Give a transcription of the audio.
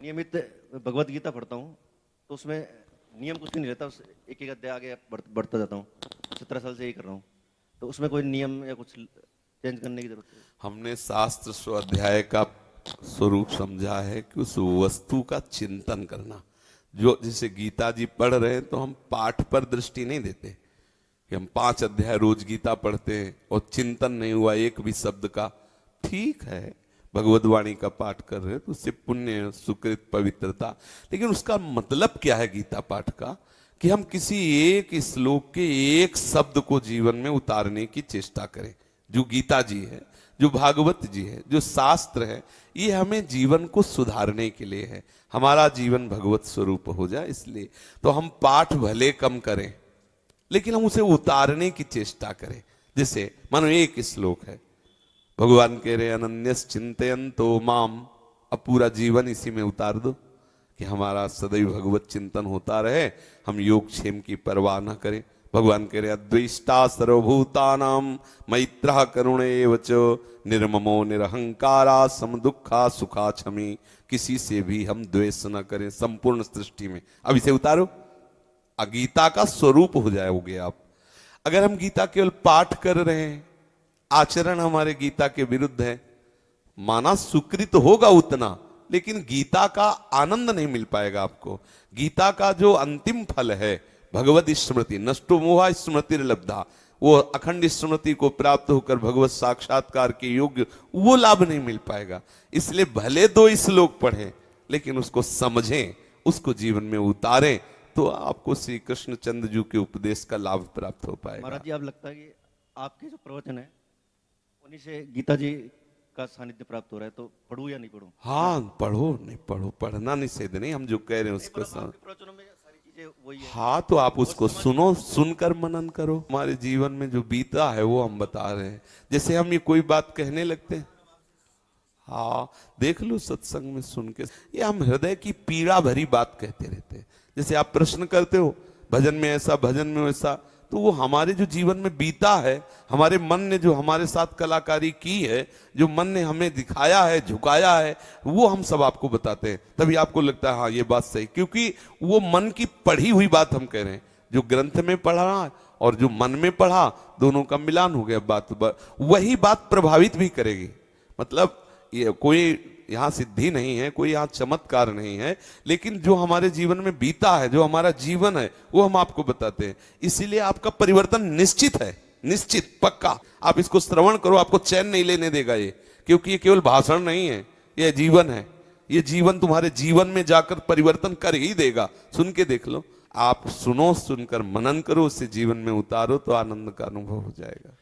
नियमित भगवत गीता पढ़ता हूँ तो उसमें नियम कुछ भी नहीं रहता, उस एक एक अध्याय आगे बढ़ता जाता हूँ। 17 साल से यही कर रहा हूँ, तो उसमें कोई नियम या कुछ चेंज करने की जरूरत है? हमने शास्त्र स्वाध्याय का स्वरूप समझा है कि उस वस्तु का चिंतन करना। जो जैसे गीता जी पढ़ रहे हैं तो हम पाठ पर दृष्टि नहीं देते कि हम 5 अध्याय रोज गीता पढ़ते हैं और चिंतन नहीं हुआ एक भी शब्द का। ठीक है, भगवद वाणी का पाठ कर रहे हैं तो उससे पुण्य, सुकृत, पवित्रता, लेकिन उसका मतलब क्या है गीता पाठ का? कि हम किसी एक श्लोक के एक शब्द को जीवन में उतारने की चेष्टा करें। जो गीता जी है, जो भागवत जी है, जो शास्त्र है, ये हमें जीवन को सुधारने के लिए है, हमारा जीवन भगवत स्वरूप हो जाए इसलिए। तो हम पाठ भले कम करें लेकिन हम उसे उतारने की चेष्टा करें। जैसे मानो एक श्लोक है, भगवान कह रहे अनन्यस चिंतयन्तो माम, अब पूरा जीवन इसी में उतार दो कि हमारा सदैव भगवत चिंतन होता रहे, हम योगक्षेम की परवाह न करें। भगवान कह रहे अद्वेष्टा सर्वभूतानाम मैत्रः करुण एव च निर्ममो निरहंकारा समदुखा सुखा क्षमी, किसी से भी हम द्वेष न करें संपूर्ण सृष्टि में। अब इसे उतारो, गीता का स्वरूप हो जाओगे आप। अगर हम गीता केवल पाठ कर रहे हैं, आचरण हमारे गीता के विरुद्ध है, माना सुकृत होगा उतना, लेकिन गीता का आनंद नहीं मिल पाएगा आपको। गीता का जो अंतिम फल है भगवत स्मृति, नष्टो मोहा स्मृतिर्लब्धा, वो अखंड स्मृति को प्राप्त होकर भगवत साक्षात्कार के योग्य, वो लाभ नहीं मिल पाएगा। इसलिए भले 2 श्लोक पढ़ें लेकिन उसको समझें, उसको जीवन में उतारें, तो आपको श्री कृष्ण चंद्र जी के उपदेश का लाभ प्राप्त हो पाएगा। महाराज जी, आप लगता है कि आपके जो प्रवचन है उन्हीं से गीता जी का सानिध्य प्राप्त हो रहा है, तो पढ़ूं या नहीं पढ़ूं? हाँ, पढ़ो, नहीं पढ़ो, पढ़ना निषेध नहीं, हम जो कह रहे हैं उसको प्रवचनों में सारी चीजें वही है। हाँ, तो आप उसको सुनो, सुनकर मनन करो। हमारे जीवन में जो बीता है वो हम बता रहे हैं। जैसे हम ये कोई बात कहने लगते हैं, हाँ देख लो सत्संग में सुन के, ये हम हृदय की पीड़ा भरी बात कहते रहते हैं। जैसे आप प्रश्न करते हो भजन में ऐसा, भजन में वैसा, तो वो हमारे जो जीवन में बीता है, हमारे मन ने जो हमारे साथ कलाकारी की है, जो मन ने हमें दिखाया है, झुकाया है, वो हम सब आपको बताते हैं। तभी आपको लगता है हाँ ये बात सही, क्योंकि वो मन की पढ़ी हुई बात हम कह रहे हैं। जो ग्रंथ में पढ़ा और जो मन में पढ़ा, दोनों का मिलान हो गया। वही बात प्रभावित भी करेगी। मतलब ये कोई यहाँ सिद्धि नहीं है, कोई यहाँ चमत्कार नहीं है, लेकिन जो हमारे जीवन में बीता है, जो हमारा जीवन है, वो हम आपको बताते हैं। इसीलिए आपका परिवर्तन निश्चित है, निश्चित, पक्का। आप इसको श्रवण करो, आपको चैन नहीं लेने देगा ये, क्योंकि ये केवल भाषण नहीं है, ये जीवन है। ये जीवन तुम्हारे जीवन में जाकर परिवर्तन कर ही देगा। सुन के देख लो, आप सुनो, सुनकर मनन करो, उससे जीवन में उतारो तो आनंद का अनुभव हो जाएगा।